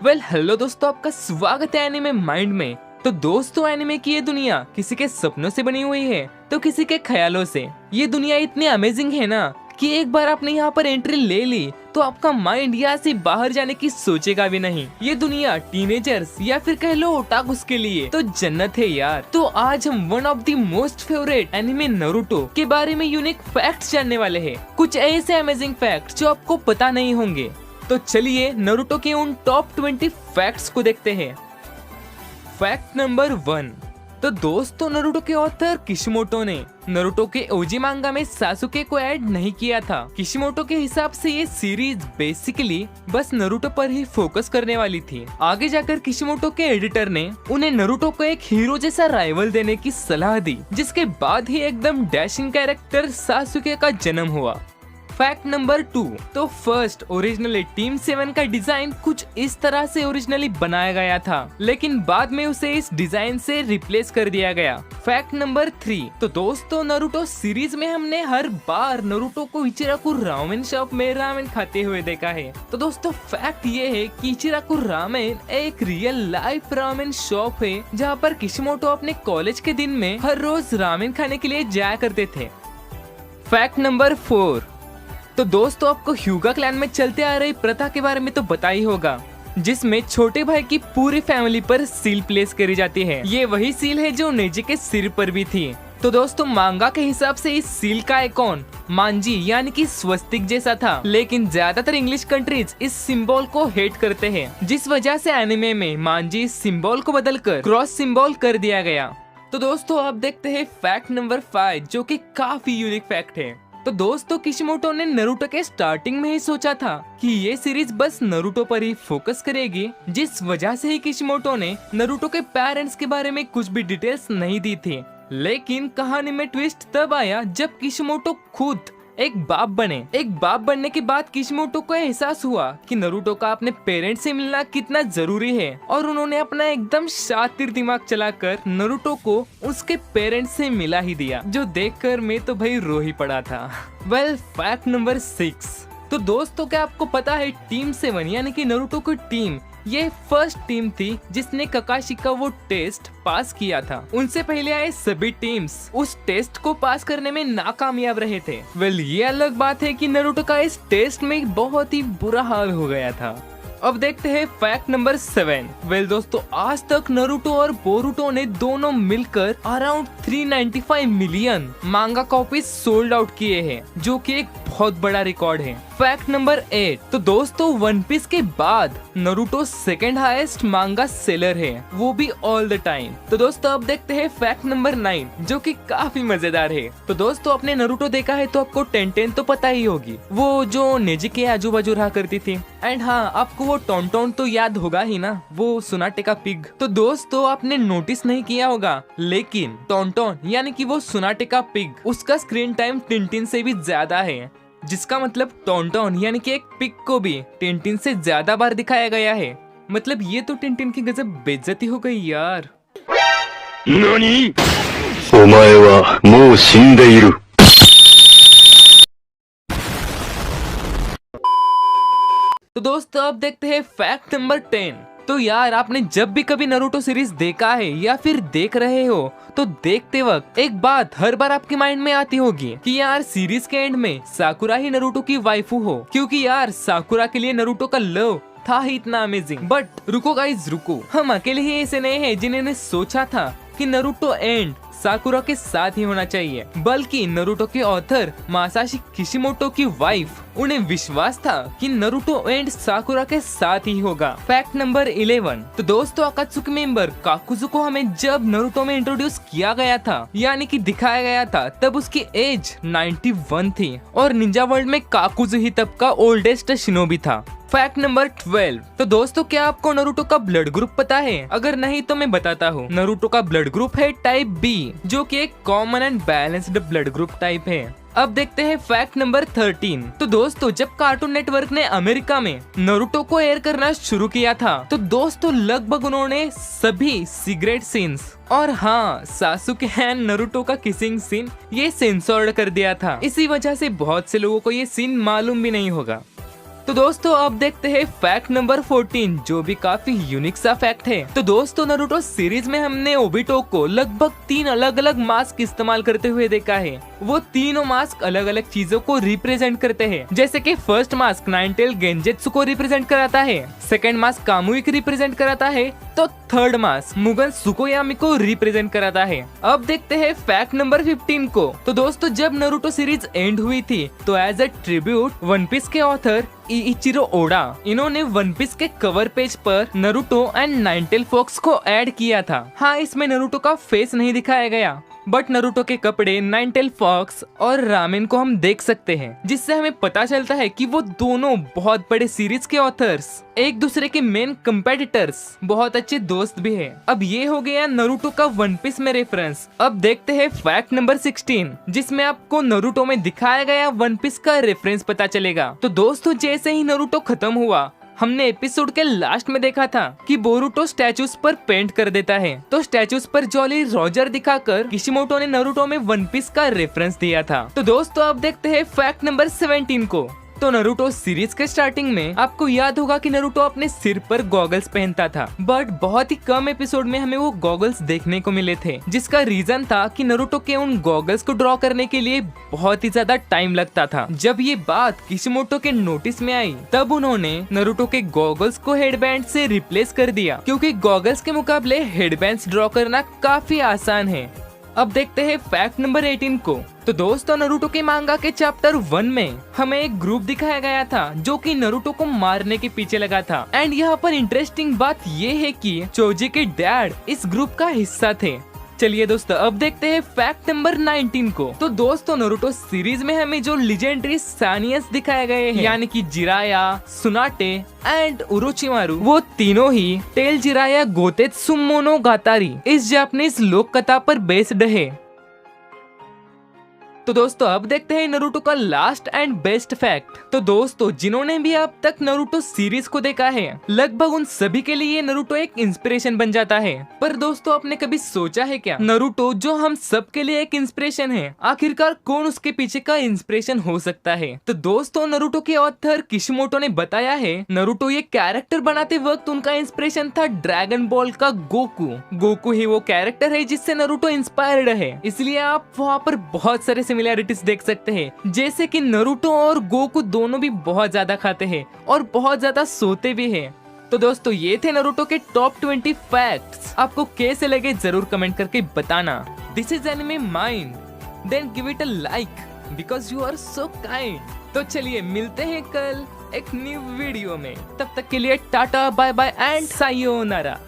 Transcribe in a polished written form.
Hello दोस्तों, आपका स्वागत है एनिमे माइंड में। तो दोस्तों, एनिमे की ये दुनिया किसी के सपनों से बनी हुई है तो किसी के ख्यालों से। ये दुनिया इतनी अमेजिंग है ना कि एक बार आपने यहाँ पर एंट्री ले ली तो आपका माइंड यहाँ से बाहर जाने की सोचेगा भी नहीं। ये दुनिया टीनेजर्स या फिर कह लो ओटाकुस के लिए तो जन्नत है यार। तो आज हम one of the most favourite anime Naruto के बारे में यूनिक फैक्ट्स जानने वाले हैं। कुछ ऐसे अमेजिंग फैक्ट्स जो आपको पता नहीं होंगे। तो चलिए नारुतो के उन टॉप 20 फैक्ट्स को देखते हैं। Fact number 1। तो दोस्तों, नारुतो के ऑथर किशिमोटो ने नारुतो के ओजी मांगा में सासुके को ऐड नहीं किया था। किशिमोटो के हिसाब से ये सीरीज बेसिकली बस नारुतो पर ही फोकस करने वाली थी। आगे जाकर किशिमोटो के एडिटर ने उन्हें नारुतो को एक हीरो जैसा राइवल देने की सलाह दी, जिसके बाद ही एकदम डैशिंग कैरेक्टर सासुके का जन्म हुआ। Fact number 2। तो फर्स्ट ओरिजिनली टीम 7 का डिजाइन कुछ इस तरह से ओरिजिनली बनाया गया था, लेकिन बाद में उसे इस डिजाइन से रिप्लेस कर दिया गया। Fact number 3। तो दोस्तों, नारुतो सीरीज में हमने हर बार नारुतो को इचिराकु रामेन शॉप में रामेन खाते हुए देखा है। तो दोस्तों, फैक्ट ये है कि इचिराकु रामेन एक रियल लाइफ रामेन शॉप है, जहाँ पर किशिमोटो अपने कॉलेज के दिन में हर रोज रामेन खाने के लिए जाया करते थे। Fact number 4। तो दोस्तों, आपको hyuga क्लैन में चलते आ रही प्रथा के बारे में तो पता ही होगा, जिसमें छोटे भाई की पूरी फैमिली पर सील प्लेस करी जाती है। ये वही सील है जो नेजी के सिर पर भी थी। तो दोस्तों, मांगा के हिसाब से इस सील का आइकॉन मांजी यानी कि स्वस्तिक जैसा था, लेकिन ज्यादातर इंग्लिश कंट्रीज इस सिंबल को हेट करते हैं, जिस वजह से एनिमे में मांजी सिंबल को बदलकर क्रॉस सिंबल कर दिया गया। तो दोस्तों, अब देखते हैं फैक्ट नंबर 5, जो कि काफी यूनिक फैक्ट है। तो दोस्तों, किशिमोटो ने नारुतो के स्टार्टिंग में ही सोचा था कि ये सीरीज बस नारुतो पर ही फोकस करेगी, जिस वजह से ही किशिमोटो ने नारुतो के पेरेंट्स के बारे में कुछ भी डिटेल्स नहीं दी थी। लेकिन कहानी में ट्विस्ट तब आया जब किशिमोटो खुद एक बाप बने। एक बाप बनने के बाद किशिमोटो को एहसास हुआ कि नारुतो का अपने पेरेंट्स से मिलना कितना जरूरी है, और उन्होंने अपना एकदम शातिर दिमाग चलाकर नारुतो को उसके पेरेंट्स से मिला ही दिया, जो देखकर मैं तो भाई रो ही पड़ा था। Fact number 6। तो दोस्तों, क्या आपको पता है टीम 7 यानी कि नारुतो की टीम ये फर्स्ट टीम थी जिसने ककाशी का वो टेस्ट पास किया था। उनसे पहले आए सभी टीम्स उस टेस्ट को पास करने में नाकामयाब रहे थे। ये अलग बात है कि नारुतो का इस टेस्ट में बहुत ही बुरा हाल हो गया था। अब देखते हैं फैक्ट नंबर 7। दोस्तों, आज तक नारुतो और बोरुतो ने दोनों मिलकर अराउंड 395 मिलियन मांगा कॉपीज सोल्ड आउट किए हैं, जो कि एक बहुत बड़ा रिकॉर्ड है। Fact number 8। तो दोस्तों, वन पीस के बाद नारुतो सेकंड हाईएस्ट मांगा सेलर है, वो भी ऑल द टाइम। तो दोस्तों, अब देखते हैं फैक्ट नंबर 9, जो कि काफी मजेदार है। तो दोस्तों, आपने नारुतो देखा है तो आपको टेंटेन तो पता ही होगी, वो जो नेजी के आजू बाजू रहा करती थी। एंड हाँ, आपको वो टोंटोन तो याद होगा ही ना, वो सुनाटे का पिग। तो दोस्तों, आपने नोटिस नहीं किया होगा, लेकिन टोंटोन यानी कि वो सुनाटे का पिग, उसका स्क्रीन टाइम टिंटिन से भी ज्यादा है, जिसका मतलब टोंटोन यानी कि एक पिग को भी टिंटिन से ज्यादा बार दिखाया गया है। मतलब ये तो टिंटिन की गजब बेइज्जती हो गई यार। नानी? ओमाए वा मो शिंदे इरु। तो दोस्तों, अब देखते हैं फैक्ट नंबर 10। तो यार, आपने जब भी कभी नारुतो सीरीज देखा है या फिर देख रहे हो, तो देखते वक्त एक बात हर बार आपके माइंड में आती होगी कि यार सीरीज के एंड में साकुरा ही नारुतो की वाइफू हो, क्योंकि यार साकुरा के लिए नारुतो का लव था ही इतना अमेजिंग। बट रुको गाइस, रुको, हम अकेले ही ऐसे नहीं है जिन्होंने सोचा था कि नारुतो एंड साकुरा के साथ ही होना चाहिए, बल्कि नारुतो के ऑथर मासाशी किशिमोटो की वाइफ, उन्हें विश्वास था कि नारुतो एंड साकुरा के साथ ही होगा। Fact number 11। तो दोस्तों, अकात्सुकी मेंबर काकुजु को हमें जब नारुतो में इंट्रोड्यूस किया गया था यानी कि दिखाया गया था, तब उसकी एज 91 थी, और निंजा वर्ल्ड में काकुजु ही तब का ओल्डेस्ट शिनोबी था। Fact number 12। तो दोस्तों, क्या आपको नारुतो का ब्लड ग्रुप पता है? अगर नहीं तो मैं बताता हूँ। नारुतो का ब्लड ग्रुप है टाइप बी, जो कि एक common and balanced blood group type है। अब देखते हैं फैक्ट नंबर 13। तो दोस्तों, जब कार्टून नेटवर्क ने अमेरिका में नारुतो को एयर करना शुरू किया था, तो दोस्तों लगभग उन्होंने सभी सिगरेट सीन्स और हाँ, सासुके एंड नारुतो का किसिंग सीन ये सेंसर्ड कर दिया था। इसी वजह से बहुत से लोगों को ये सीन मालूम भी नहीं होगा। तो दोस्तों अब देखते हैं फैक्ट नंबर 14, जो भी काफी यूनिक सा फैक्ट है। तो दोस्तों नारुतो सीरीज में हमने ओबिटो को लगभग 3 अलग अलग मास्क इस्तेमाल करते हुए देखा है। वो तीनों मास्क अलग अलग चीजों को रिप्रेजेंट करते हैं, जैसे कि फर्स्ट मास्क नाइनटेल गेंजेत्सु को रिप्रेजेंट कराता है, सेकंड मास्क कामुई को रिप्रेजेंट कराता है, तो थर्ड मास्क मुगन सुकोयामी को रिप्रेजेंट कराता है। अब देखते हैं फैक्ट नंबर 15 को। तो दोस्तों जब नारुतो सीरीज एंड हुई थी तो as a tribute one piece के ऑथर इचिरो ओडा इन्होंने वन पीस के कवर पेज पर नारुतो एंड नाइनटेल फॉक्स को ऐड किया था। हाँ, इसमें नारुतो का फेस नहीं दिखाया गया, बट नारुतो के कपड़े, नाइनटेल फॉक्स और रामेन को हम देख सकते हैं, जिससे हमें पता चलता है कि वो दोनों बहुत बड़े सीरीज के ऑथर्स, एक दूसरे के मेन कंपेटिटर्स, बहुत अच्छे दोस्त भी है। अब ये हो गया नारुतो का वन पीस में रेफरेंस। अब देखते हैं फैक्ट नंबर 16, जिसमें आपको नारुतो में दिखाया गया वन पीस का रेफरेंस पता चलेगा। तो दोस्तों जैसे ही नारुतो खत्म हुआ, हमने एपिसोड के लास्ट में देखा था कि बोरुतो स्टैचूज पर पेंट कर देता है, तो स्टैचूज पर जॉली रॉजर दिखाकर किशिमोटो ने नारुतो में वन पीस का रेफरेंस दिया था। तो दोस्तों अब देखते हैं फैक्ट नंबर 17 को। तो नारुतो सीरीज के स्टार्टिंग में आपको याद होगा कि नारुतो अपने सिर पर गॉगल्स पहनता था, बट बहुत ही कम एपिसोड में हमें वो गॉगल्स देखने को मिले थे, जिसका रीजन था कि नारुतो के उन गॉगल्स को ड्रॉ करने के लिए बहुत ही ज्यादा टाइम लगता था। जब ये बात किशिमोटो के नोटिस में आई, तब उन्होंने नारुतो के गॉगल्स को हेडबैंड से रिप्लेस कर दिया, क्योंकि गॉगल्स के मुकाबले हेडबैंड्स ड्रॉ करना काफी आसान है। अब देखते हैं फैक्ट नंबर 18 को। तो दोस्तों नारुतो के मांगा के चैप्टर 1 में हमें एक ग्रुप दिखाया गया था जो कि नारुतो को मारने के पीछे लगा था। एंड यहाँ पर इंटरेस्टिंग बात ये है कि चोजी के डैड इस ग्रुप का हिस्सा थे। चलिए दोस्तों अब देखते हैं फैक्ट नंबर 19 को। तो दोस्तों नारुतो सीरीज में हमें जो लेजेंडरी सानियस दिखाए गए हैं, यानी कि जिराया, सुनाटे एंड उरोचिमारू, वो तीनों ही टेल जिराया गोतेत्सु मोनोगातारी इस जापानीज लोक कथा पर बेस्ड है। तो दोस्तों अब देखते हैं नारुतो का लास्ट एंड बेस्ट फैक्ट। तो दोस्तों जिन्होंने भी अब तक नारुतो सीरीज को देखा है, लगभग उन सभी के लिए नारुतो एक इंस्पिरेशन बन जाता है। पर दोस्तों आपने कभी सोचा है क्या, नारुतो जो हम सब के लिए एक इंस्पिरेशन है, आखिरकार कौन उसके पीछे का इंस्पिरेशन हो सकता है? तो दोस्तों नारुतो के ऑथर किशिमोटो ने बताया है, नारुतो ये कैरेक्टर बनाते वक्त उनका इंस्पिरेशन था ड्रैगन बॉल का गोकू। गोकू ही वो कैरेक्टर है जिससे नारुतो इंस्पायर्ड है, इसलिए आप वहाँ पर बहुत सारे सिमिलैरिटीज देख सकते हैं, जैसे कि नारुतो और गोकू दोनों भी बहुत ज्यादा खाते हैं और बहुत ज्यादा सोते भी हैं। तो दोस्तों ये थे नारुतो के टॉप 20 फैक्ट्स। आपको कैसे लगे जरूर कमेंट करके बताना। This is anime mind, then give it a like because you are so kind. तो चलिए मिलते हैं कल एक न्यू वीडियो में, तब तक के लिए tata bye bye and sayonara.